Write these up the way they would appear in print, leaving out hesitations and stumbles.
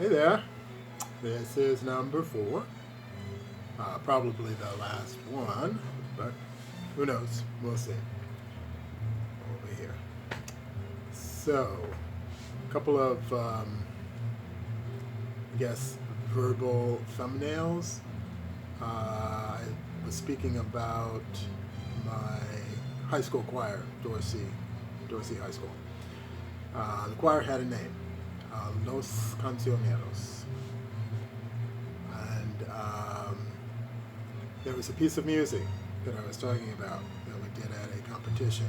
Hey there. This is number 4. Probably the last one, but who knows? We'll see. Over here. So, a couple of, I guess, verbal thumbnails. I was speaking about my high school choir, Dorsey High School. The choir had a name, Los Cancioneros. And there was a piece of music that I was talking about that we did at a competition.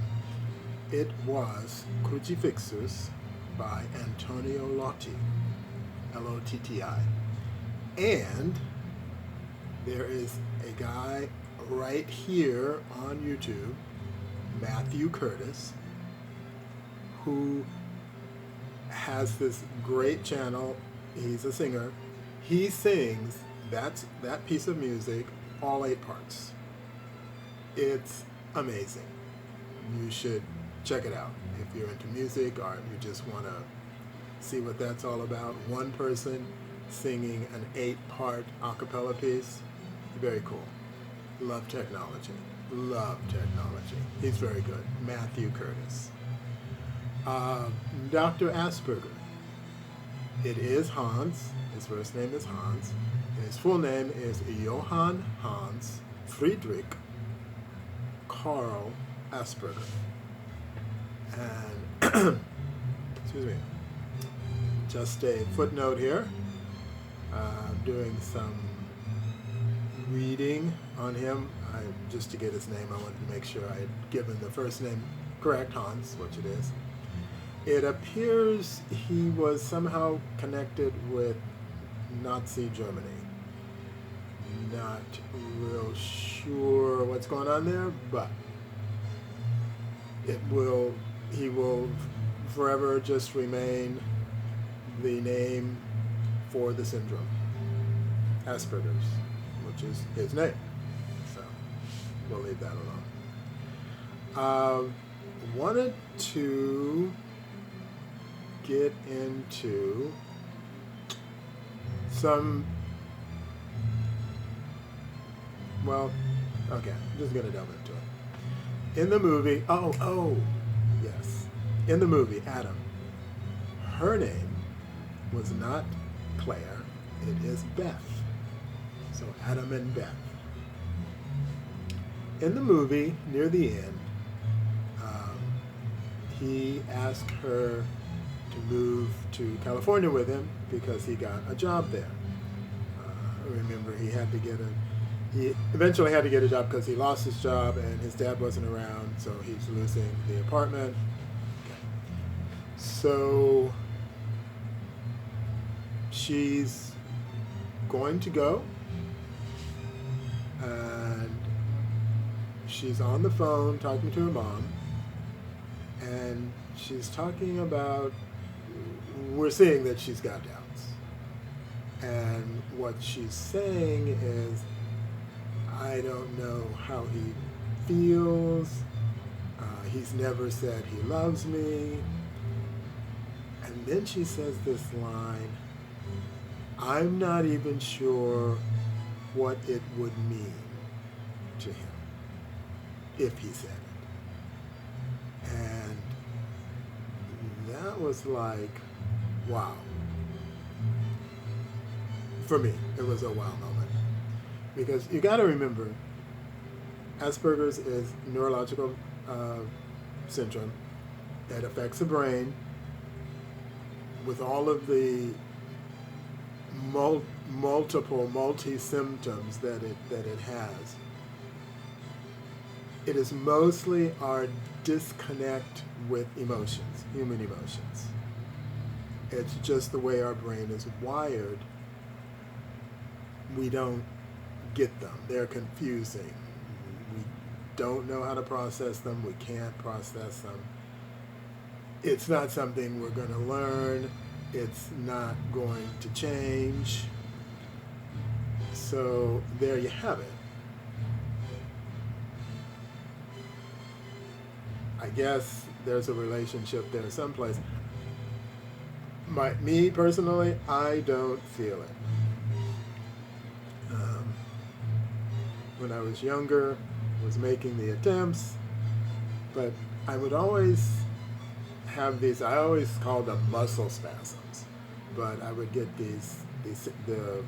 It was Crucifixus by Antonio Lotti, Lotti. And there is a guy right here on YouTube, Matthew Curtis, who has this great channel. He's a singer. He sings that piece of music, all 8 parts. It's amazing. You should check it out if you're into music or you just want to see what that's all about. One person singing an 8-part a cappella piece. Very cool. Love technology. He's very good. Matthew Curtis. Dr. Asperger. It is Hans. His first name is Hans. His full name is Johann Hans Friedrich Karl Asperger. And, excuse me, just a footnote here. I'm doing some reading on him. Just to get his name, I wanted to make sure I had given the first name correct, Hans, which it is. It appears he was somehow connected with Nazi Germany. Not real sure what's going on there, but he will forever just remain the name for the syndrome, Asperger's, which is his name. So we'll leave that alone. Wanted to get into some, okay, I'm just going to delve into it. In the movie, yes. In the movie, Adam, her name was not Claire, it is Beth. So Adam and Beth. In the movie, near the end, he asked her to move to California with him because he got a job there. Remember, he eventually had to get a job because he lost his job and his dad wasn't around, so he's losing the apartment. Okay. So she's going to go, and she's on the phone talking to her mom, and she's talking about, we're seeing that she's got doubts. And what she's saying is, I don't know how he feels. He's never said he loves me. And then she says this line, I'm not even sure what it would mean to him if he said it. And that was like, wow. For me, it was a wow moment. Because you got to remember, Asperger's is neurological syndrome that affects the brain with all of the multi-symptoms that it has. It is mostly our disconnect with emotions, human emotions. It's just the way our brain is wired. We don't get them. They're confusing. We don't know how to process them. We can't process them. It's not something we're going to learn. It's not going to change. So there you have it. I guess there's a relationship there someplace. Me personally, I don't feel it. Um, when I was younger, was making the attempts, but I would always have these. I always called them muscle spasms, but I would get the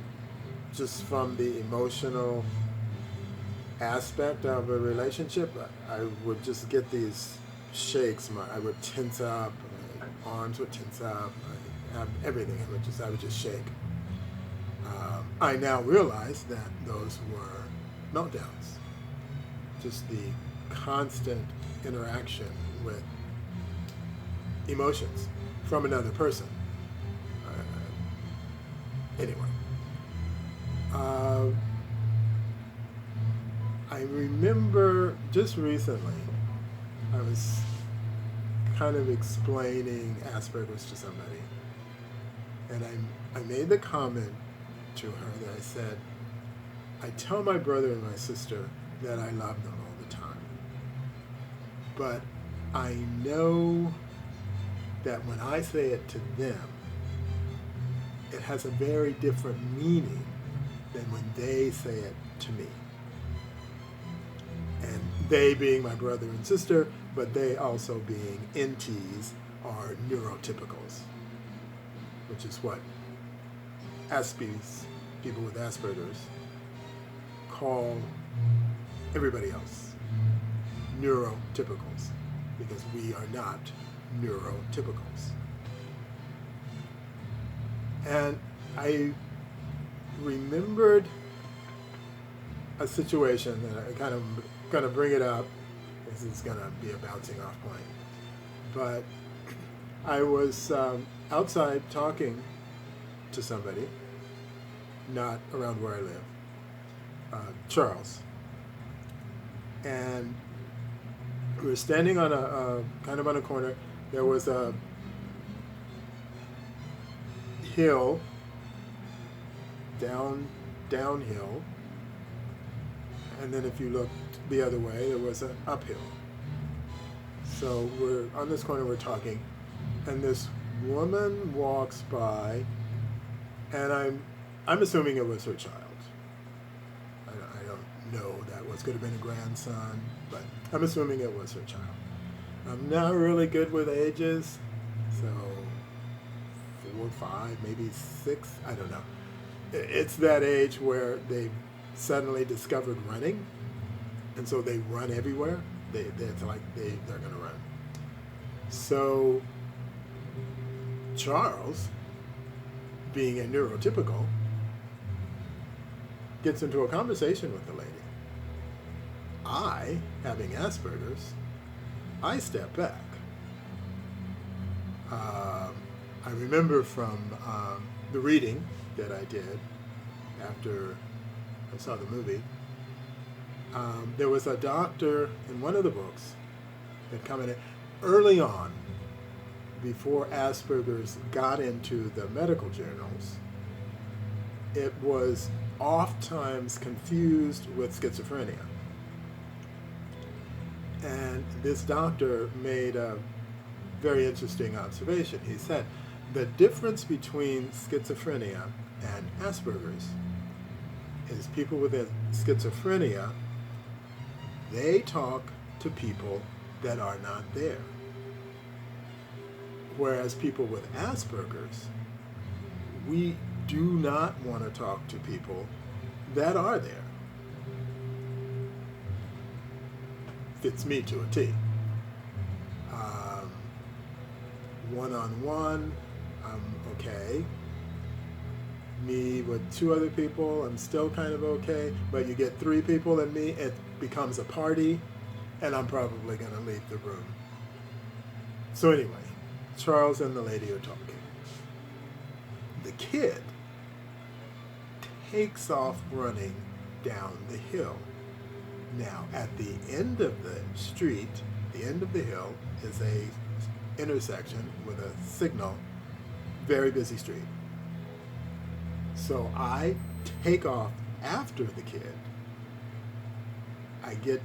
just from the emotional aspect of a relationship. I would just get these shakes. I would tense up. My arms would tense up. Everything. I would just shake. I now realize that those were meltdowns. Just the constant interaction with emotions from another person. Anyway, I remember just recently I was kind of explaining Asperger's to somebody, and I made the comment to her that I said, I tell my brother and my sister that I love them all the time, but I know that when I say it to them, it has a very different meaning than when they say it to me. And they being my brother and sister, but they also being NTs or neurotypicals, which is what people with Asperger's, call everybody else neurotypicals, because we are not neurotypicals. And I remembered a situation that I kind of going to bring it up. This is going to be a bouncing off point. But I was outside talking to somebody, not around where I live, Charles. And we were standing on a kind of on a corner. There was a hill, downhill, and then if you looked the other way, there was an uphill. So we're on this corner, we're talking, and this woman walks by, and I'm assuming it was her child. I don't know that was, could have been a grandson, but I'm assuming it was her child. I'm not really good with ages, so 4, 5, maybe 6, I don't know. It's that age where they suddenly discovered running, and so they run everywhere. They're gonna run. So Charles, being a neurotypical, gets into a conversation with the lady. I, having Asperger's, I step back. I remember from the reading that I did after I saw the movie, there was a doctor in one of the books that commented early on, before Asperger's got into the medical journals, it was oftentimes confused with schizophrenia. And this doctor made a very interesting observation. He said, the difference between schizophrenia and Asperger's is people with schizophrenia, they talk to people that are not there. Whereas people with Asperger's, we do not want to talk to people that are there. Fits me to a T. One-on-one, I'm okay. Me with 2 other people, I'm still kind of okay. But you get 3 people and me, it becomes a party, and I'm probably going to leave the room. So anyway, Charles and the lady are talking. The kid takes off running down the hill. Now, at the end of the street, the end of the hill, is a intersection with a signal, very busy street. So I take off after the kid. I get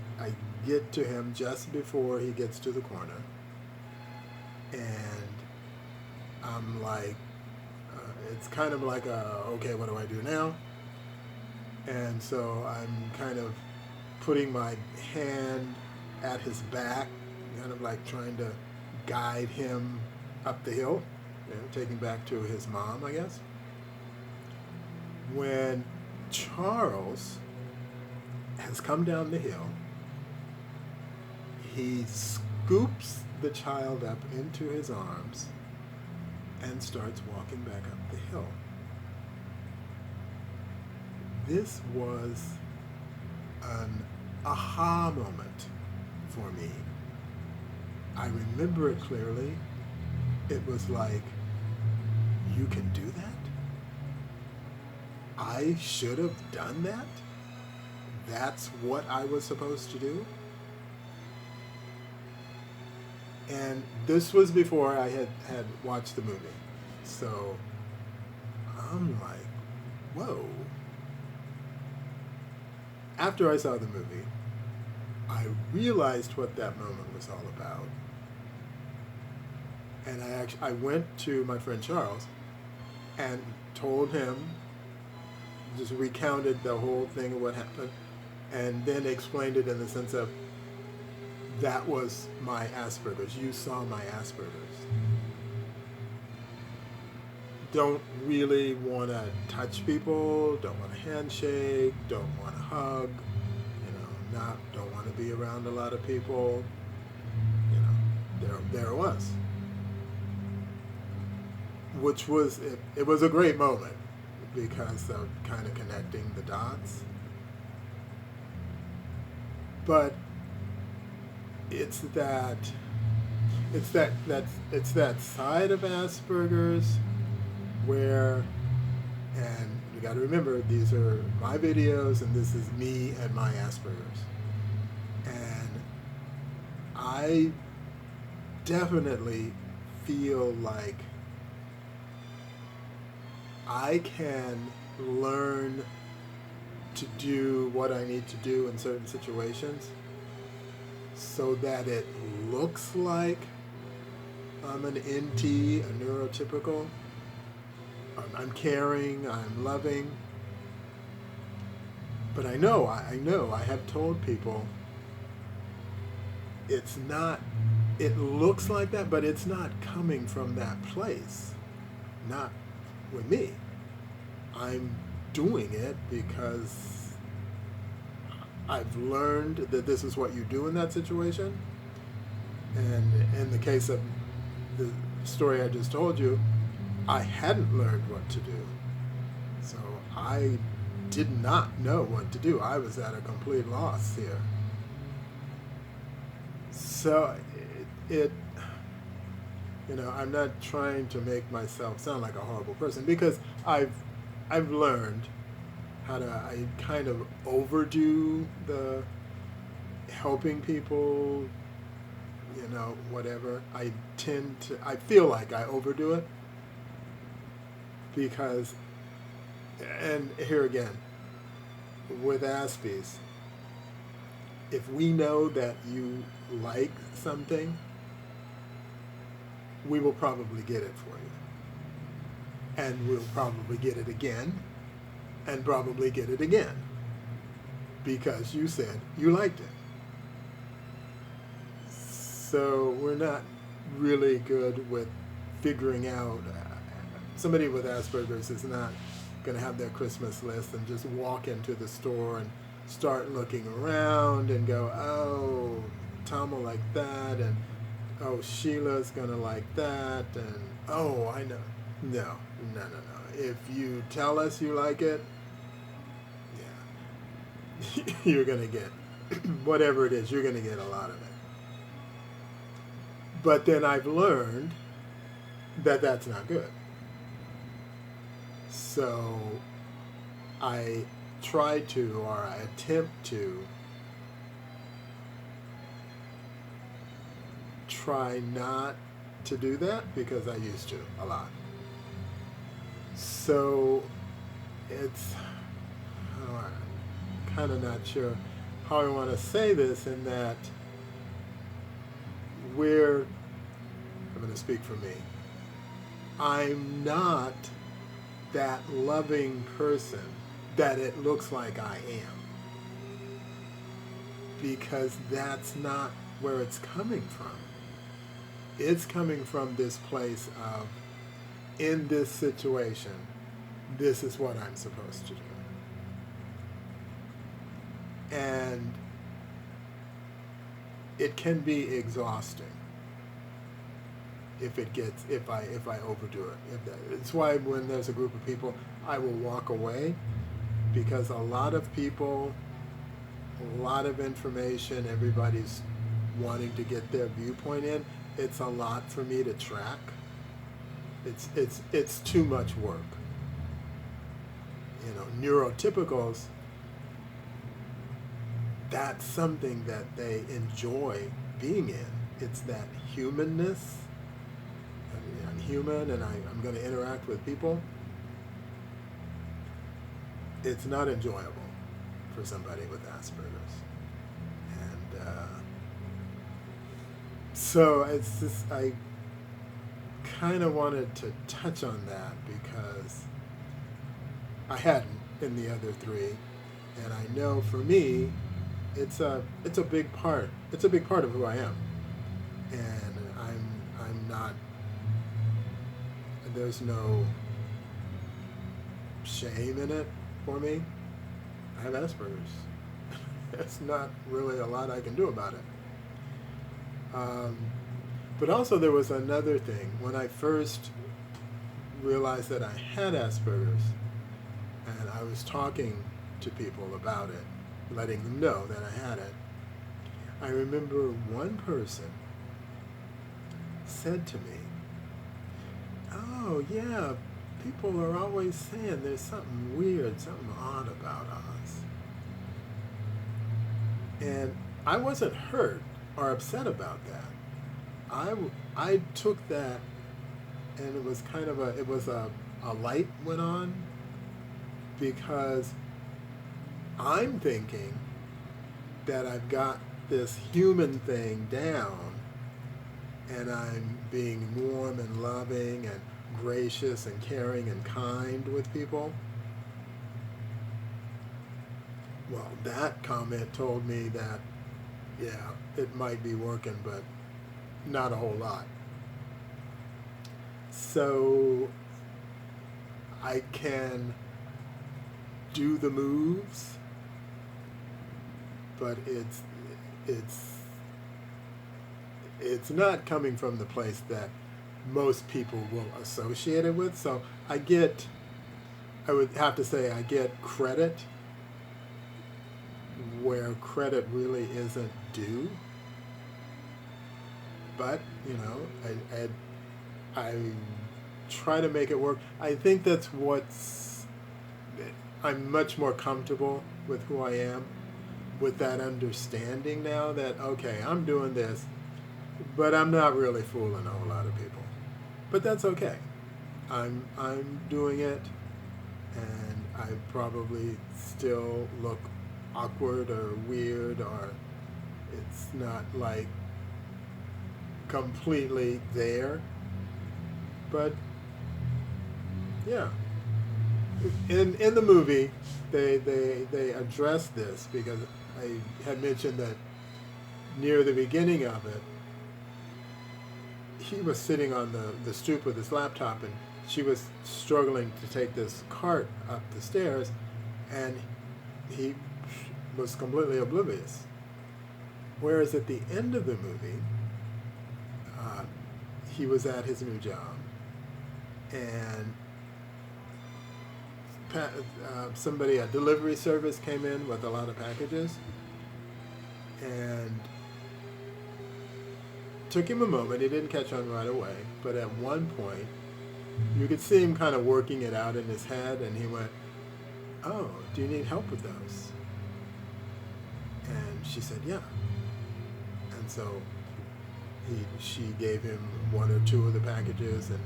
to him just before he gets to the corner, and I'm like it's kind of like okay, what do I do now? And so I'm kind of putting my hand at his back, kind of like trying to guide him up the hill, taking back to his mom, I guess. When Charles has come down the hill, he scoops the child up into his arms and starts walking back up the hill. This was an aha moment for me. I remember it clearly. It was like, you can do that? I should have done that? That's what I was supposed to do? And this was before I had watched the movie. So I'm like, whoa. After I saw the movie, I realized what that moment was all about. And I went to my friend Charles and told him, just recounted the whole thing of what happened, and then explained it in the sense of, that was my Asperger's. You saw my Asperger's. Don't really want to touch people, don't want to handshake, don't want to hug, don't want to be around a lot of people. There it was. Which was, it was a great moment because of kind of connecting the dots. But it's that side of Asperger's where, and you got to remember, these are my videos and this is me and my Asperger's. And I definitely feel like I can learn to do what I need to do in certain situations so that it looks like I'm an NT, a neurotypical. I'm caring, I'm loving. But I know, I have told people it's not, it looks like that, but it's not coming from that place. Not with me. I'm doing it because I've learned that this is what you do in that situation. And in the case of the story I just told you, I hadn't learned what to do. So I did not know what to do. I was at a complete loss here. So I'm not trying to make myself sound like a horrible person because I've learned how to, I kind of overdo the helping people, whatever. I feel like I overdo it because, and here again, with Aspies, if we know that you like something, we will probably get it for you. And we'll probably get it again, and probably get it again, because you said you liked it. So we're not really good with figuring out, somebody with Asperger's is not going to have their Christmas list and just walk into the store and start looking around and go, oh, Tom will like that, and oh, Sheila's going to like that, and oh, I know. No. If you tell us you like it, yeah, you're going to get, whatever it is, you're going to get a lot of it. But then I've learned that that's not good. So I try to, or I attempt to, try not to do that because I used to a lot. So it's, I'm kind of not sure how I want to say this, in that I'm going to speak for me. I'm not that loving person that it looks like I am. Because that's not where it's coming from. It's coming from this place of, in this situation, this is what I'm supposed to do. And it can be exhausting if I overdo it. It's why when there's a group of people, I will walk away, because a lot of people, a lot of information, everybody's wanting to get their viewpoint in. It's a lot for me to track. It's too much work. You know, neurotypicals, that's something that they enjoy being in. It's that humanness. I'm human and I'm going to interact with people. It's not enjoyable for somebody with Asperger's. And so it's just, I kind of wanted to touch on that because I hadn't in the other three, and I know for me, it's a big part. It's a big part of who I am, and I'm not. There's no shame in it for me. I have Asperger's. There's not really a lot I can do about it. But also there was another thing. When I first realized that I had Asperger's, and I was talking to people about it, letting them know that I had it, I remember one person said to me, "Oh yeah, people are always saying there's something weird, something odd about us." And I wasn't hurt or upset about that. I took that, and it was kind of a light went on, because I'm thinking that I've got this human thing down, and I'm being warm and loving and gracious and caring and kind with people. Well, that comment told me that, yeah, it might be working, but not a whole lot. So I can do the moves, but it's not coming from the place that most people will associate it with. So I would have to say I get credit where credit really isn't due. But, you know, I try to make it work. I think that's I'm much more comfortable with who I am, with that understanding now that, okay, I'm doing this, but I'm not really fooling a whole lot of people. But that's okay. I'm doing it, and I probably still look awkward or weird, or it's not like completely there. But yeah, in the movie they address this, because I had mentioned that near the beginning of it, he was sitting on the stoop with his laptop, and she was struggling to take this cart up the stairs, and he was completely oblivious. Whereas at the end of the movie, he was at his new job, and a delivery service came in with a lot of packages, and took him a moment. He didn't catch on right away, but at one point, you could see him kind of working it out in his head, and he went, "Oh, do you need help with those?" And she said, "Yeah." And so she gave him one or two of the packages, and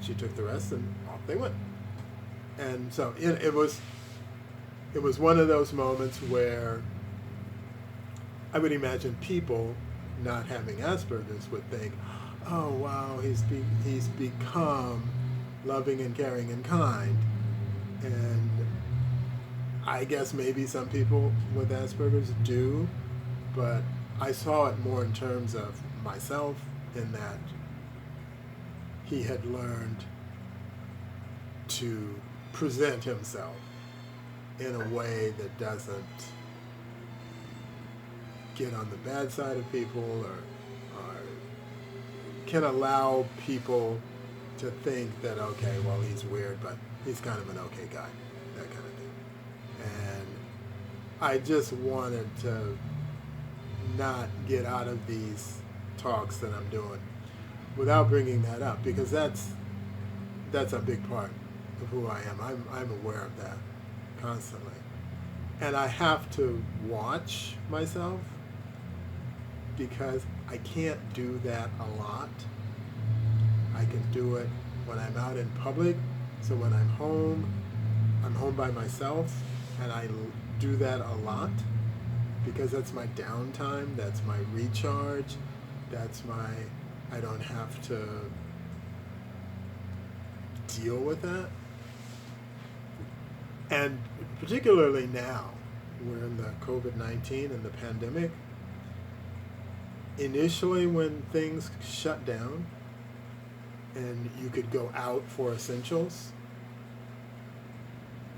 she took the rest, and off they went. And so it was one of those moments where I would imagine people not having Asperger's would think, "Oh wow, he's become loving and caring and kind. And I guess maybe some people with Asperger's do, but I saw it more in terms of myself, in that he had learned to present himself in a way that doesn't get on the bad side of people, or can allow people to think that, okay, well, he's weird, but he's kind of an okay guy, that kind of thing. And I just wanted to not get out of these talks that I'm doing without bringing that up, because that's a big part of who I am. I'm aware of that constantly. And I have to watch myself, because I can't do that a lot. I can do it when I'm out in public. So when I'm home by myself, and I do that a lot, because that's my downtime, that's my recharge, I don't have to deal with that. And particularly now, we're in the COVID-19 and the pandemic. Initially, when things shut down and you could go out for essentials,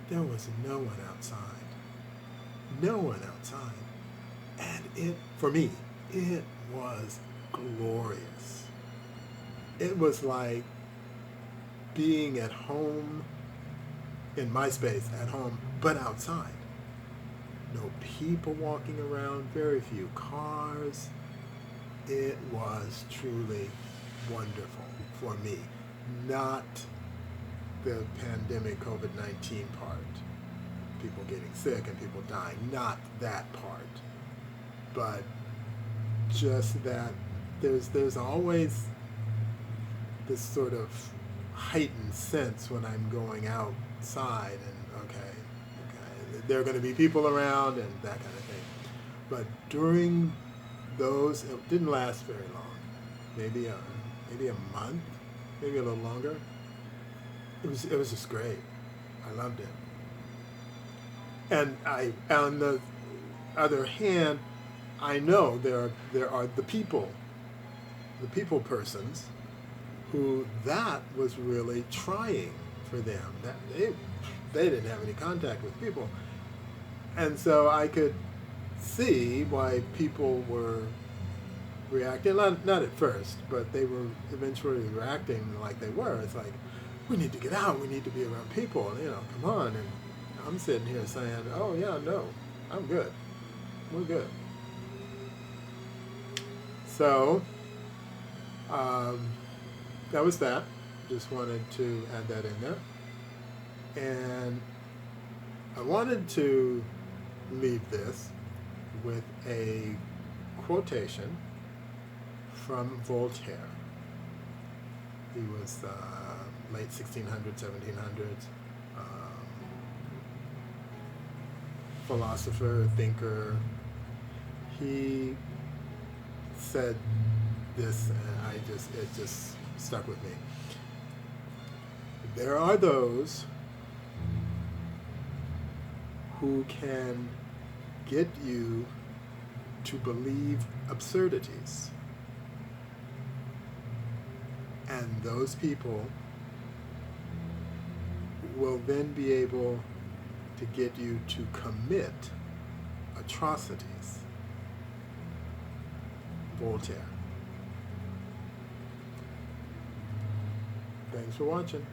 there was no one outside. No one outside. And for me, it was glorious. It was like being at home, in my space, at home, but outside. No people walking around, very few cars. It was truly wonderful for me. Not the pandemic COVID-19 part, people getting sick and people dying, not that part, but just that there's always this sort of heightened sense when I'm going outside, and okay, there are going to be people around and that kind of thing. But during those, it didn't last very long, maybe a month, maybe a little longer. It was just great. I loved it. And on the other hand, I know there are the people persons who that was really trying for them. That they didn't have any contact with people, and so I could see why people were reacting. Not at first, but they were eventually reacting like they were. It's like, we need to get out. We need to be around people. Come on. And I'm sitting here saying, oh yeah, no, I'm good. We're good. So that was that. Just wanted to add that in there. And I wanted to leave this with a quotation from Voltaire. He was late 1600s, 1700s, philosopher, thinker. He said this, and it just stuck with me. There are those who can get you to believe absurdities, and those people will then be able to get you to commit atrocities. Voltaire. Thanks for watching.